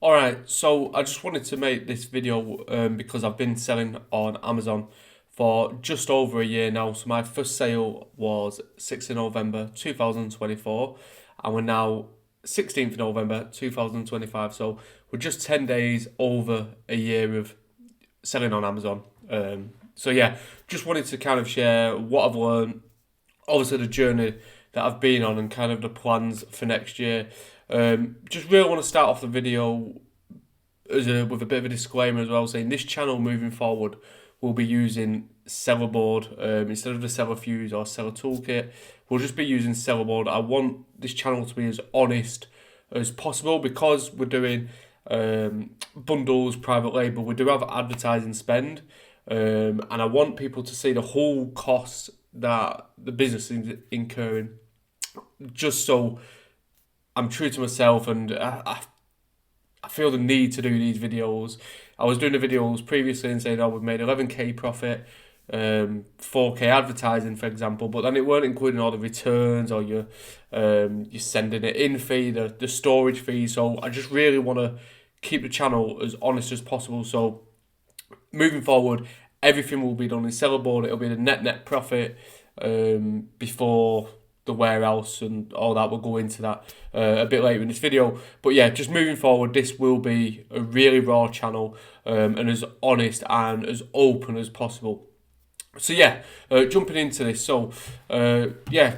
Alright, so I just wanted to make this video because I've been selling on Amazon for just over a year now. So my first sale was 6th of November 2024 and we're now 16th of November 2025. So we're just 10 days over a year of selling on Amazon. So yeah, just wanted to kind of share what I've learned, obviously the journey that I've been on and kind of the plans for next year. Just really want to start off the video with a bit of a disclaimer as well, saying this channel moving forward will be using seller board instead of the seller fuse or seller toolkit. We'll just be using seller board. I want this channel to be as honest as possible because we're doing bundles, private label. We do have advertising spend, and I want people to see the whole costs that the business is incurring, just so I'm true to myself, and I feel the need to do these videos. I was doing the videos previously and saying, oh, we've made 11k profit, 4k advertising, for example, but then it weren't including all the returns or your sending it in fee, the storage fee. So I just really want to keep the channel as honest as possible. So moving forward, everything will be done in seller board. It'll be the net profit before the warehouse and all that. We'll go into that a bit later in this video. But yeah, just moving forward, this will be a really raw channel and as honest and as open as possible. So yeah, jumping into this. So yeah,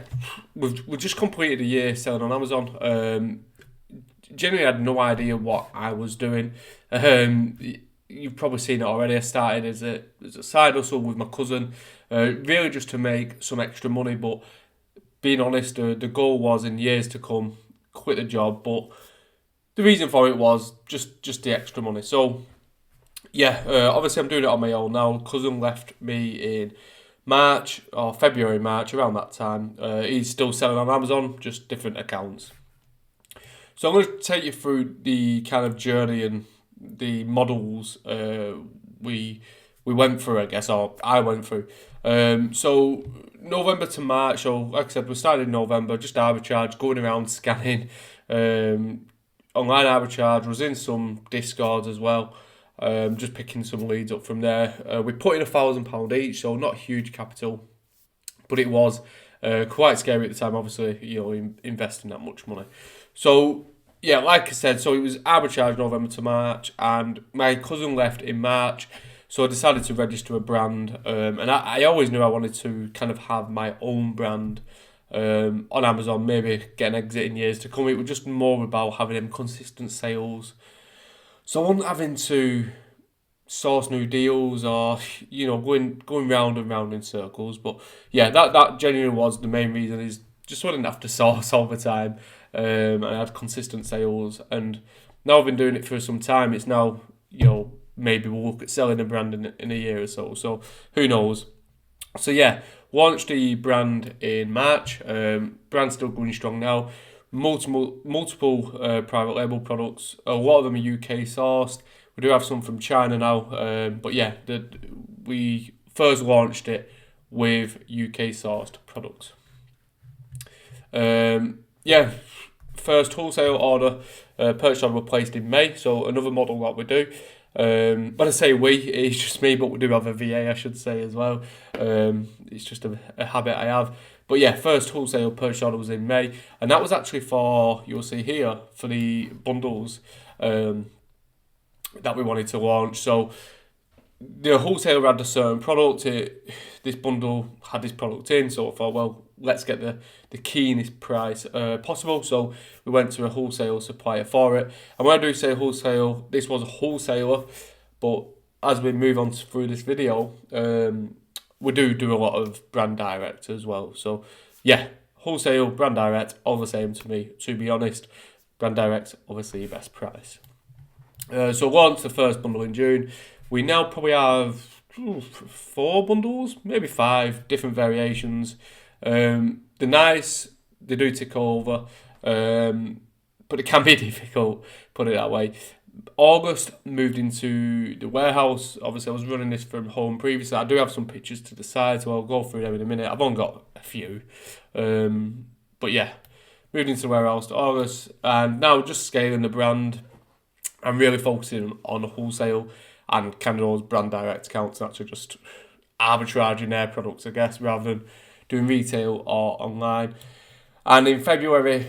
we've just completed a year selling on Amazon. Genuinely had no idea what I was doing. You've probably seen it already. I started as a side hustle with my cousin, really just to make some extra money. But being honest, the goal was in years to come, quit the job. But the reason for it was just the extra money. So yeah, obviously I'm doing it on my own now. Cousin left me in March or February, March, around that time. He's still selling on Amazon, just different accounts. So I'm going to take you through the kind of journey and the models we went through, I guess, or I went through. So November to March, so like I said, we started in November, just arbitrage, going around scanning, online arbitrage, was in some Discords as well, just picking some leads up from there. We put in £1,000 each, so not huge capital, but it was quite scary at the time, obviously, investing that much money. So yeah, like I said, so it was arbitrage November to March, and my cousin left in March. So I decided to register a brand, and I always knew I wanted to kind of have my own brand on Amazon, maybe get an exit in years to come. It was just more about having them consistent sales. So I wasn't having to source new deals or, going round and round in circles. But yeah, that genuinely was the main reason, is just wouldn't have to source all the time. And I had consistent sales, and now I've been doing it for some time. It's now, maybe we'll look at selling a brand in a year or so. So who knows? So yeah, launched the brand in March. Brand's still going strong now. Multiple private label products. A lot of them are UK sourced. We do have some from China now. But yeah, we first launched it with UK sourced products. Yeah, first wholesale order, purchase order was placed in May. So another model that we do. When I say we, it's just me, but we do have a VA, I should say, as well. It's just a habit I have. But yeah, first wholesale purchase order was in May, and that was actually for, you'll see here, for the bundles that we wanted to launch. So the wholesaler had a certain product, this bundle had this product in, so I thought, well, let's get the keenest price possible. So we went to a wholesale supplier for it. And when I do say wholesale, this was a wholesaler, but as we move on through this video, we do a lot of brand direct as well. So yeah, wholesale, brand direct, all the same to me, to be honest. Brand direct, obviously your best price. So launched the first bundle in June. We now probably have 4 bundles, maybe 5 different variations. They're nice, they do tick over, but it can be difficult, put it that way. August moved into the warehouse. Obviously, I was running this from home previously. I do have some pictures to the side, so I'll go through them in a minute. I've only got a few. But yeah, moved into the warehouse to August, and now just scaling the brand. I'm really focusing on wholesale and kind of those brand direct accounts, and actually just arbitraging their products, I guess, rather than doing retail or online. And in February,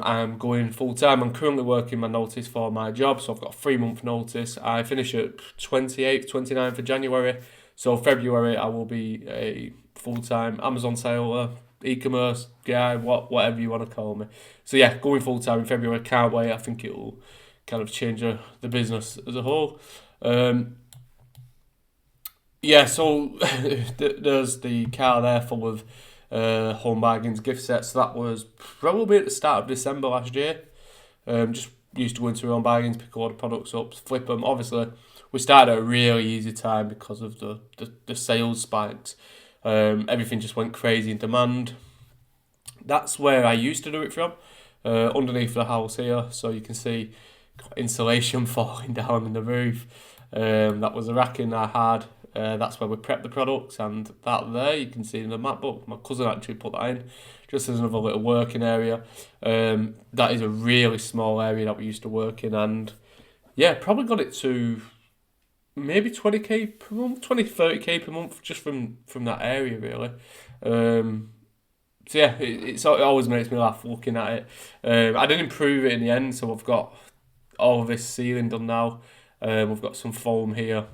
I'm going full time. I'm currently working my notice for my job, so I've got a 3 month notice. I finish at 28th, 29th of January. So February, I will be a full time Amazon seller, e-commerce guy, whatever you want to call me. So yeah, going full time in February. Can't wait. I think it will kind of change the business as a whole. Yeah, so there's the car there full of home bargains, gift sets. That was probably at the start of December last year. Just used to go into our own bargains, pick all the products up, flip them. Obviously, we started at a really easy time because of the sales spikes. Everything just went crazy in demand. That's where I used to do it from, underneath the house here. So you can see insulation falling down in the roof. That was a racking I had. That's where we prep the products, and that there you can see in the map book. My cousin actually put that in, just as another little working area. That is a really small area that we used to work in, and yeah, probably got it to maybe 20k per month, 30k per month just from that area really. So yeah, it always makes me laugh looking at it. I did improve it in the end, so I've got all of this ceiling done now. We've got some foam here.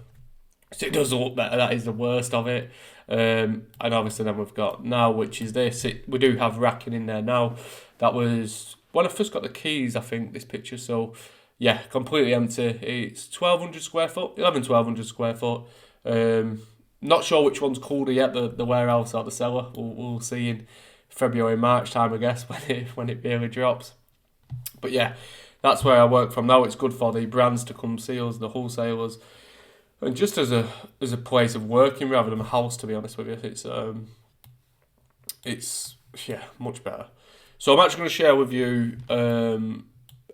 So it does look better. That is the worst of it. And obviously then we've got now, which is this. We do have racking in there now. That was when I first got the keys, I think, this picture. So yeah, completely empty. It's 1,200 square foot, 1,1200 square foot. Not sure which one's colder yet, the warehouse or the cellar. We'll see in February, March time, I guess, when it really drops. But yeah, that's where I work from now. It's good for the brands to come see us, the wholesalers. And just as a place of working rather than a house, to be honest with you, it's much better. So I'm actually going to share with you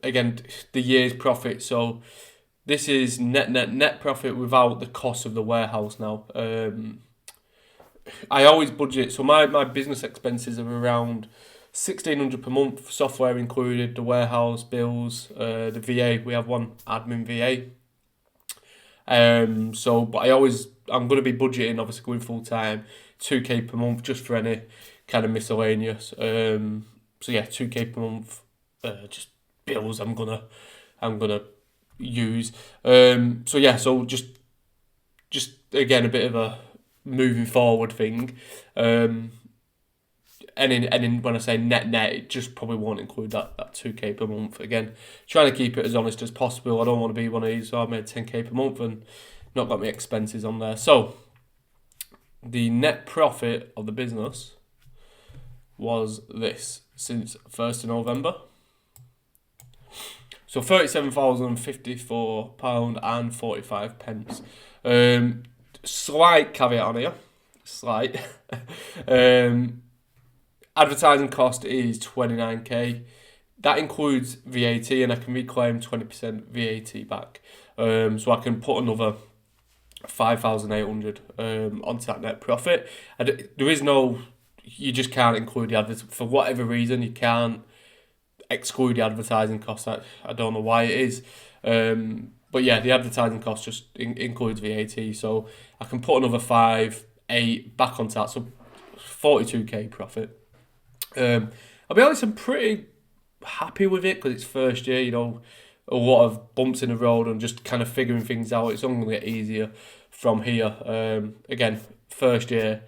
again the year's profit. So this is net profit without the cost of the warehouse now. I always budget. So my business expenses are around 1,600 per month, software included, the warehouse bills, the VA. We have one admin VA. But I'm going to be budgeting, obviously going full time, 2k per month just for any kind of miscellaneous. So yeah, 2k per month, just bills I'm gonna use. So just again a bit of a moving forward thing. And in when I say net, it just probably won't include that 2k per month. Again, trying to keep it as honest as possible. I don't want to be one of these, so I made 10k per month and not got my expenses on there. So, the net profit of the business was this since 1st of November. So, £37,054 and 45 pence. Slight caveat on here. Slight. Advertising cost is 29k. That includes VAT, and I can reclaim 20% VAT back. So I can put another 5,800 onto that net profit. And there is no, you just can't include the advertising for whatever reason. You can't exclude the advertising cost. I don't know why it is. But yeah, the advertising cost just includes VAT. So I can put another 5,800 back onto that. So 42k profit. I'll be honest, I'm pretty happy with it because it's first year, a lot of bumps in the road and just kind of figuring things out. It's only going to get easier from here. Again, first year,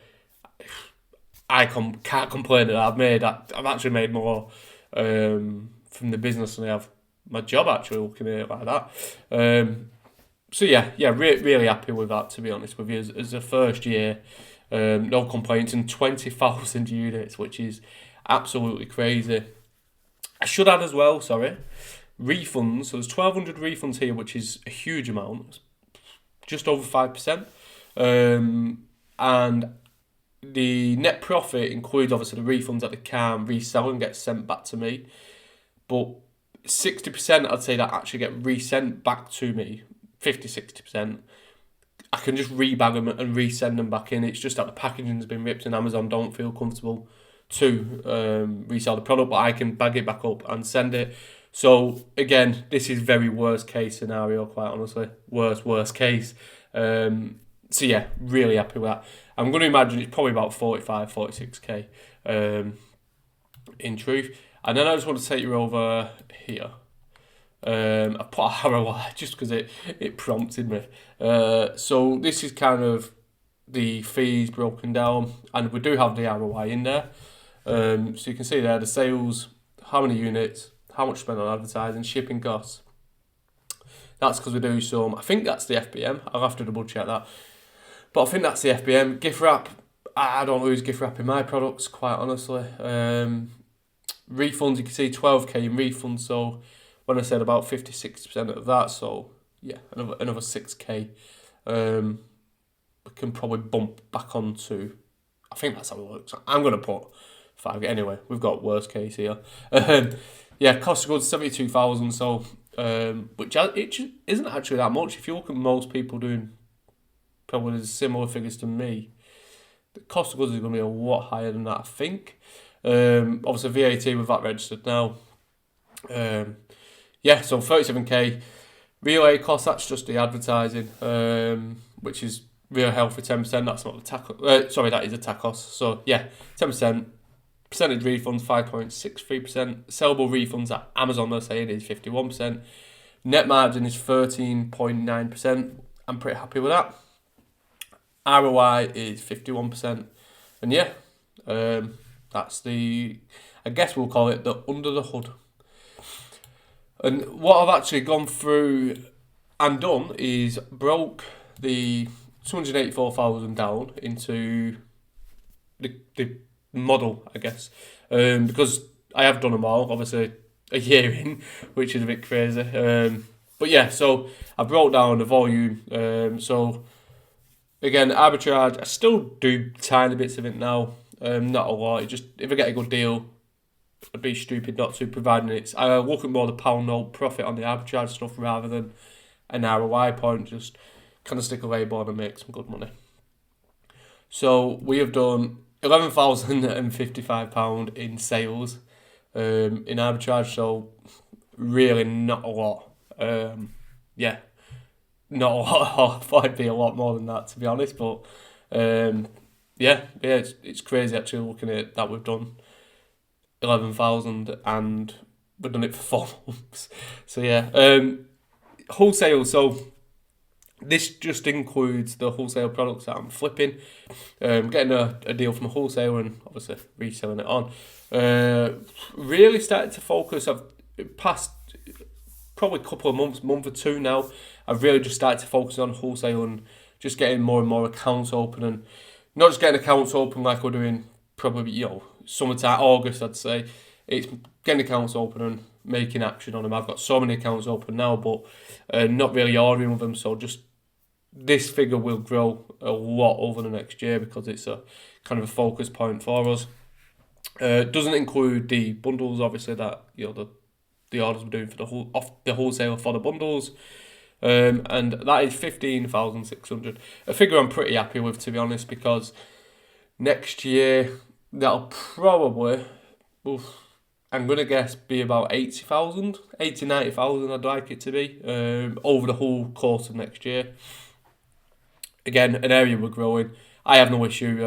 I can't complain that I've actually made more from the business than I have my job, actually, looking at it like that. Really happy with that, to be honest with you. As a first year, no complaints, and 20,000 units, which is absolutely crazy. I should add as well, refunds. So there's 1,200 refunds here, which is a huge amount, just over 5%. And the net profit includes obviously the refunds that they can resell and get sent back to me. But 60%, I'd say, that actually get resent back to me, 50-60%. I can just rebag them and resend them back in. It's just that the packaging's been ripped and Amazon don't feel comfortable to resell the product, but I can bag it back up and send it. So again, this is very worst case scenario, quite honestly. Worst case. So yeah, really happy with that. I'm going to imagine it's probably about 45, 46k in truth. And then I just want to take you over here. I put a ROI just because it prompted me. So this is kind of the fees broken down, and we do have the ROI in there. So you can see there the sales, how many units, how much spent on advertising, shipping costs. That's because we do some, I think that's the FBM. I'll have to double check that. But I think that's the FBM. Gift wrap, I don't use gift wrap in my products, quite honestly. Refunds, you can see 12k in refunds. So when I said about 56% of that, so yeah, another 6k. We can probably bump back onto, I think that's how it works. I'm going to put 5. Anyway, we've got worst case here. Yeah, cost of goods 72,000. So, which it isn't actually that much. If you look at most people doing probably similar figures to me, the cost of goods is going to be a lot higher than that, I think. Obviously VAT with that registered now. Yeah, so 37k. Relay cost, that's just the advertising, which is real healthy 10%. That's not the tax. Sorry, that is a tax cost. So yeah, 10%. Percentage refunds 5.63%. Sellable refunds at Amazon, they're saying, is 51%. Net margin is 13.9%. I'm pretty happy with that. ROI is 51%. And yeah, that's the, I guess we'll call it the under the hood. And what I've actually gone through and done is broke the 284,000 down into the model, I guess, because I have done them all, obviously a year in, which is a bit crazy. But yeah, so I broke down the volume. So again, arbitrage, I still do tiny bits of it now, not a lot. It just, if I get a good deal, I'd be stupid not to, providing it's, I look at more the pound note profit on the arbitrage stuff rather than an ROI point, just kind of stick a label on and make some good money. So we have done £11,055 in sales in arbitrage, so really not a lot. Yeah, not a lot. I thought it'd be a lot more than that, to be honest, but yeah, it's crazy actually looking at that. We've done 11,000 and we've done it for 4 months. So yeah, wholesale. So this just includes the wholesale products that I'm flipping, getting a deal from a wholesaler and obviously reselling it on. Really started to focus. I've past probably a couple of months, month or two now, I've really just started to focus on wholesale and just getting more and more accounts open, and not just getting accounts open like we're doing probably, summertime, August, I'd say. It's getting accounts open and making action on them. I've got so many accounts open now, but not really ordering with them. So just this figure will grow a lot over the next year because it's a kind of a focus point for us. Doesn't include the bundles, obviously, that the orders we're doing for the wholesaler for the bundles. And that is 15,600. A figure I'm pretty happy with, to be honest, because next year that'll probably, I'm going to guess, be about 80,000, 90,000 I'd like it to be, over the whole course of next year. Again, an area we're growing. I have no issue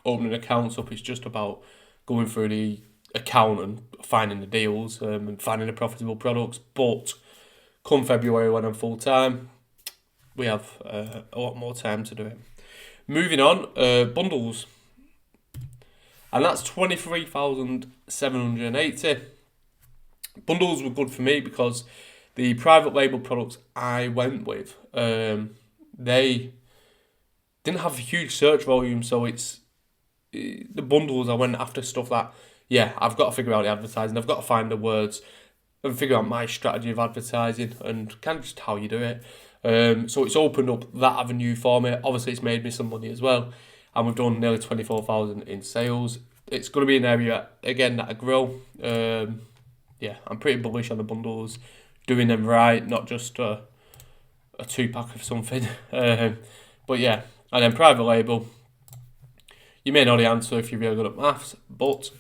opening accounts up. It's just about going through the account and finding the deals and finding the profitable products. But come February, when I'm full-time, we have a lot more time to do it. Moving on, bundles. And that's 23,780. Bundles were good for me because the private label products I went with, they didn't have a huge search volume, so it's the bundles I went after stuff that, I've got to figure out the advertising, I've got to find the words and figure out my strategy of advertising and kind of just how you do it. So it's opened up that avenue for me. Obviously, it's made me some money as well, and we've done nearly 24,000 in sales. It's going to be an area, again, that I grow. I'm pretty bullish on the bundles, doing them right, not just a 2-pack of something. But yeah, and then private label, you may know the answer if you're really good at maths, but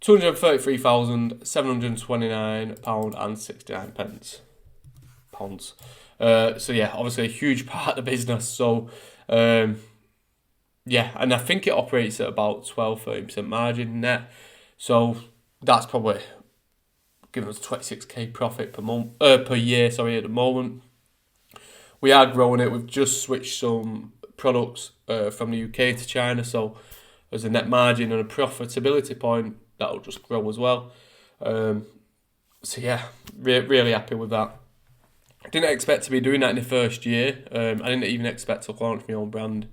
£233,729.69 pounds. So yeah, obviously a huge part of the business. So yeah, and I think it operates at about 12-13% margin net. So that's probably giving us 26k profit per year. Sorry, at the moment. We are growing it. We've just switched some products from the UK to China, so as a net margin and a profitability point, that'll just grow as well. So yeah, really happy with that. I didn't expect to be doing that in the first year. I didn't even expect to launch my own brand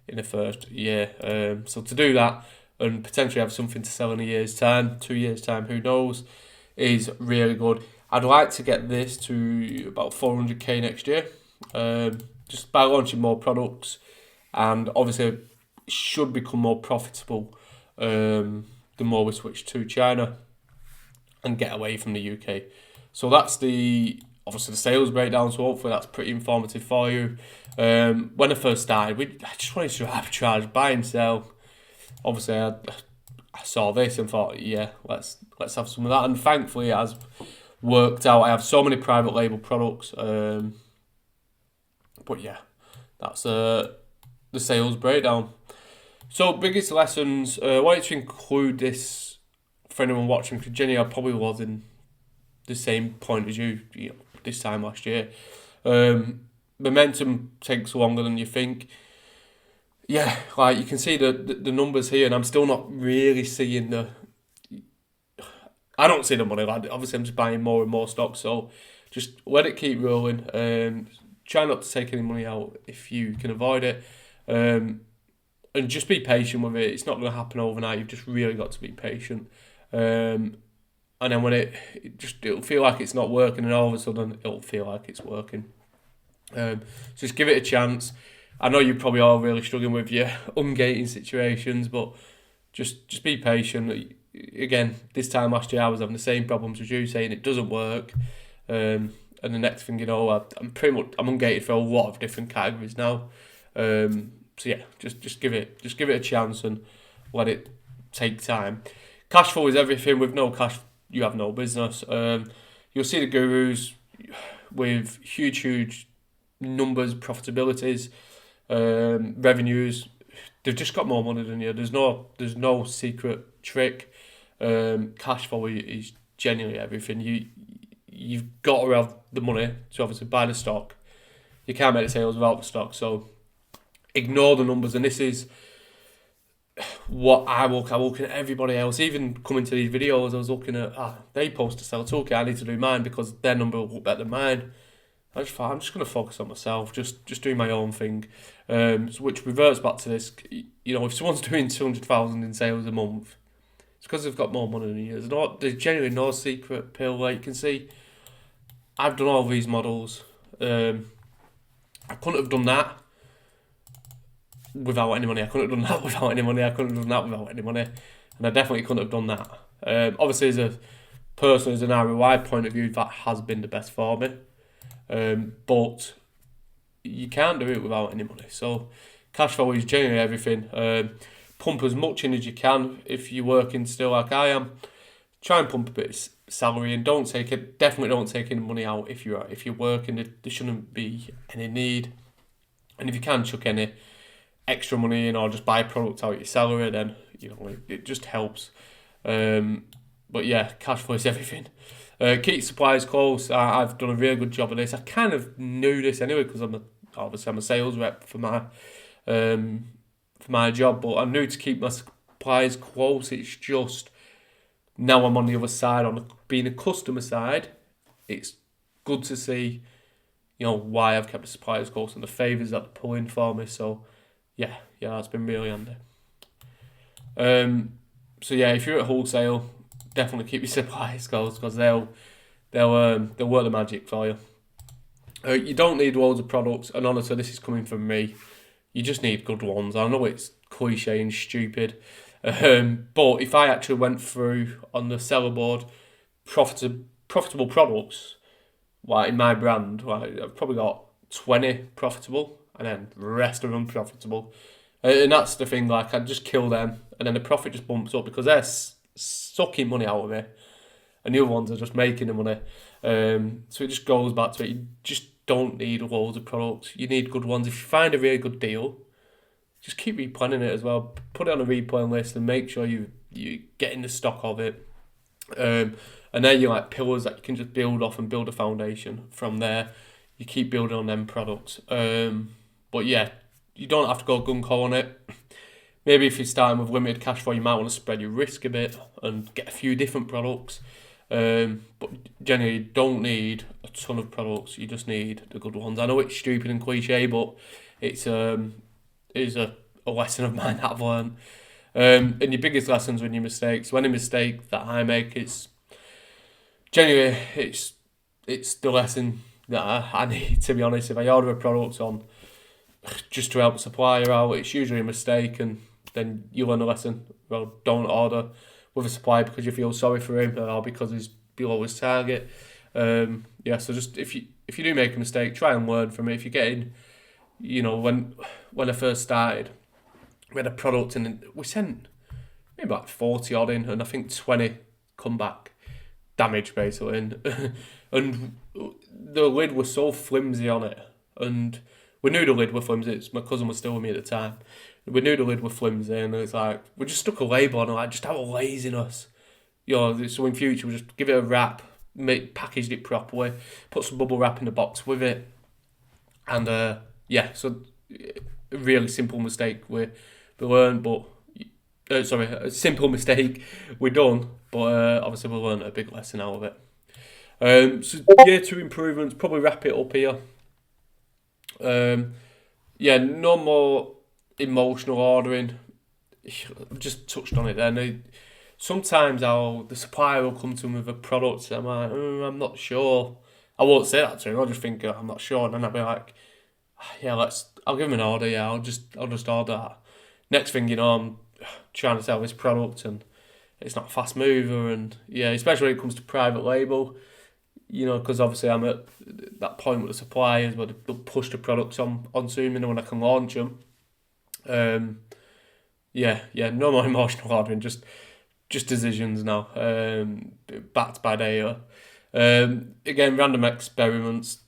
in the first year. So to do that and potentially have something to sell in a year's time, 2 years' time, who knows, is really good. I'd like to get this to about 400k next year. Just by launching more products, and obviously it should become more profitable the more we switch to China and get away from the UK. So that's obviously the sales breakdown, so hopefully that's pretty informative for you. When I first started, I just wanted to arbitrage, buy and sell. Obviously I saw this and thought, yeah, let's have some of that, and thankfully it has worked out. I have so many private label products. But yeah, that's the sales breakdown. So biggest lessons. I wanted to include this for anyone watching, because Jenny, I probably was in the same point as you know, this time last year. Momentum takes longer than you think. Yeah, like you can see the numbers here, and I'm still not really seeing I don't see the money. Like, obviously, I'm just buying more and more stock, so just let it keep rolling. Try not to take any money out if you can avoid it. And just be patient with it. It's not going to happen overnight. You've just really got to be patient. And then when it'll feel like it's not working, and all of a sudden it'll feel like it's working. So just give it a chance. I know you're probably all really struggling with your ungating situations, but just be patient. Again, this time last year I was having the same problems as you, saying it doesn't work. And the next thing you know, I'm ungated for a lot of different categories now. So yeah, just give it a chance and let it take time. Cash flow is everything. With no cash, you have no business. You'll see the gurus with huge numbers, profitabilities, revenues. They've just got more money than you. There's no secret trick. Cash flow is genuinely everything. You've got to have the money to obviously buy the stock. You can't make the sales without the stock. So ignore the numbers. And this is what I look at everybody else. Even coming to these videos, I was looking at, they post to sell too. Okay, I need to do mine because their number will look better than mine. I just thought, I'm just going to focus on myself, just doing my own thing. Which reverts back to this. You know, if someone's doing 200,000 in sales a month, it's because they've got more money than you. There's genuinely no secret pill. Like you can see, I've done all these models. I couldn't have done that without any money. I couldn't have done that without any money. I couldn't have done that without any money. And I definitely couldn't have done that. Obviously, as a person, as an ROI point of view, that has been the best for me. But you can't do it without any money. So cash flow is genuinely everything. Pump as much in as you can if you're working still like I am. Try and pump a bit of salary, and definitely don't take any money out if you're working. There shouldn't be any need. And if you can chuck any extra money in or just buy product out of your salary, then you know it just helps. But yeah, cash flow is everything. Keep suppliers close. I've done a really good job of this. I kind of knew this anyway because I'm a sales rep for my job, but I knew to keep my suppliers close. It's just now I'm on the other side, on being a customer side. It's good to see, you know, why I've kept the suppliers close and the favours that they're pulling for me. So yeah, that's been really handy. So yeah, if you're at wholesale, definitely keep your suppliers close because they'll work the magic for you. You don't need loads of products, and honestly, this is coming from me. You just need good ones. I know it's cliche and stupid, but if I actually went through on the seller board profitable products, like in my brand, like I've probably got 20 profitable, and then the rest of them profitable. And that's the thing. Like I just kill them, and then the profit just bumps up because they're sucking money out of me, and the other ones are just making the money. So it just goes back to it. You just don't need loads of products. You need good ones. If you find a really good deal, just keep replanning it as well. Put it on a replan list and make sure you get in the stock of it. And then you like pillars that you can just build off and build a foundation from there. You keep building on them products. But yeah, you don't have to go gung ho on it. Maybe if you're starting with limited cash flow, you might want to spread your risk a bit and get a few different products. But generally, you don't need a ton of products. You just need the good ones. I know it's stupid and cliche, but it is a lesson of mine that I've learned. And your biggest lessons when your mistakes. When a mistake that I make, it's the lesson that I need, to be honest. If I order a product on just to help the supplier out, it's usually a mistake, and then you learn a lesson. Well, don't order with a supplier because you feel sorry for him or because he's below his target. So just if you do make a mistake, try and learn from it. If you're getting, when I first started, we had a product and we sent maybe about 40 odd in, and I think 20 come back damaged basically, and the lid was so flimsy on it, and we knew the lid was flimsy. My cousin was still with me at the time. We knew the lid was flimsy, and it's like we just stuck a label on it, like just out of laziness. So in future we just give it a wrap, packaged it properly, put some bubble wrap in the box with it, and so a really simple mistake we learned, but a simple mistake we done, but obviously we learned a big lesson out of it. So year 2 improvements, probably wrap it up here. No more emotional ordering. I've just touched on it then. Sometimes the supplier will come to me with a product and I'm like, I'm not sure. I won't say that to him. I'll just think I'm not sure, and then I'll be like, I'll give him an order. Yeah, I'll just order that. Next thing you know, I'm trying to sell this product and it's not a fast mover, and especially when it comes to private label, because obviously I'm at that point with the suppliers where they'll push the products onto me when I can launch them. No more emotional ordering, just decisions now, backed by data. Again, random experiments,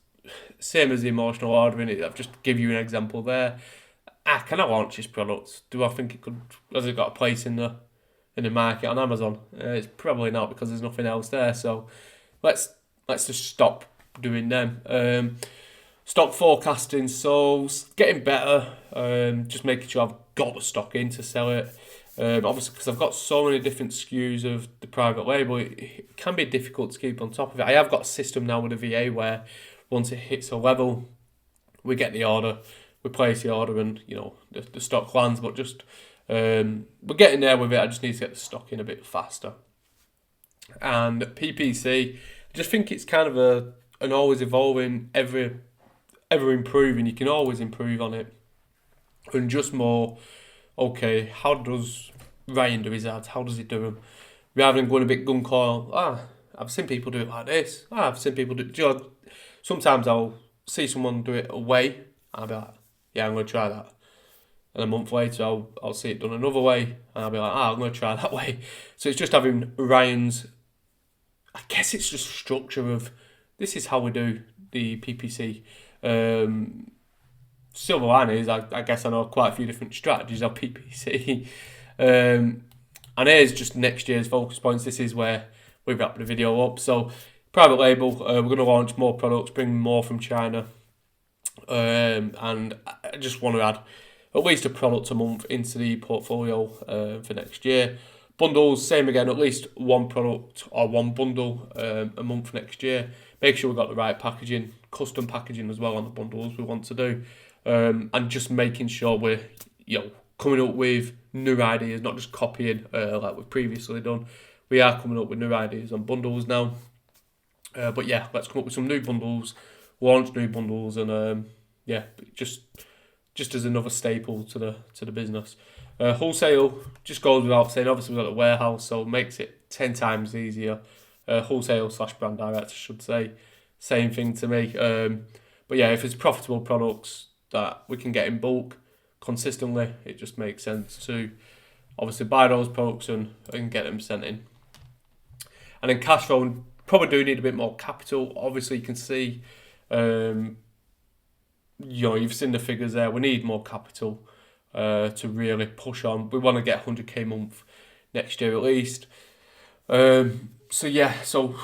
same as the emotional ordering. I've just give you an example there. Can I launch this product? Do I think it could? Has it got a place in the market on Amazon? It's probably not, because there's nothing else there. So let's just stop doing them. Stock forecasting, so getting better. Just making sure I've got the stock in to sell it. Obviously, because I've got so many different SKUs of the private label, it can be difficult to keep on top of it. I have got a system now with a VA where once it hits a level, we get the order, we place the order, and the stock lands. But just we're getting there with it. I just need to get the stock in a bit faster. And PPC, I just think it's kind of an always evolving, ever improving. You can always improve on it, and just more. Okay, how does Ryan do his ads? How does he do them? Rather than going a bit gun ho, I've seen people do it like this. I've seen people do it. Sometimes I'll see someone do it away, and I'll be like, yeah, I'm going to try that. And a month later, I'll see it done another way, and I'll be like, I'm going to try that way. So it's just having Ryan's, I guess it's just structure of, this is how we do the PPC. Silver line is, I guess I know quite a few different strategies of PPC. And here's just next year's focus points. This is where we wrap the video up. So, private label, we're going to launch more products, bring more from China. And I just want to add at least a product a month into the portfolio for next year. Bundles, same again, at least one product or one bundle a month next year. Make sure we've got the right packaging, custom packaging as well on the bundles we want to do. And just making sure we're coming up with new ideas, not just copying like we've previously done. We are coming up with new ideas on bundles now. Let's come up with some new bundles, launch new bundles, and just as another staple to the business. Wholesale just goes without saying. Obviously, we've got the warehouse, so it makes it 10 times easier. Wholesale/brand direct, I should say. Same thing to me. If it's profitable products that we can get in bulk consistently, it just makes sense to obviously buy those products and get them sent in. And then cash flow, probably do need a bit more capital. Obviously, you can see, you've seen the figures there. We need more capital to really push on. We want to get 100k a month next year at least. So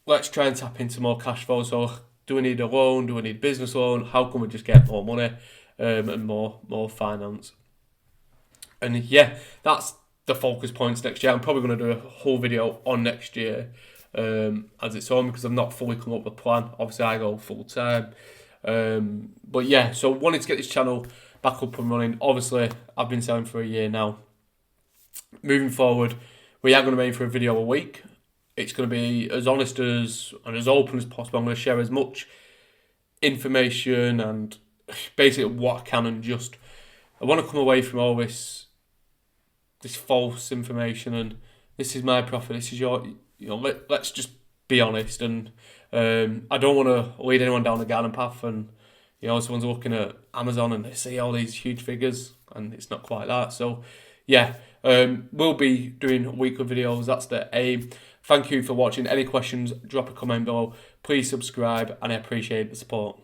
let's try and tap into more cash flow. So do we need a loan? Do we need a business loan? How can we just get more money and more finance? And yeah, that's the focus points next year. I'm probably going to do a whole video on next year as its own, because I've not fully come up with a plan. Obviously, I go full time. But yeah, so wanted to get this channel back up and running. Obviously, I've been selling for a year now. Moving forward, we are going to aim for a video a week. It's going to be as honest and as open as possible. I'm going to share as much information and basically what I can, and just I want to come away from all this false information, and this is my profit, this is your, let's just be honest. And I don't want to lead anyone down the garden path, and someone's looking at Amazon and they see all these huge figures and it's not quite that. So yeah, we'll be doing weekly videos. That's the aim. Thank you for watching. Any questions, drop a comment below. Please subscribe, and I appreciate the support.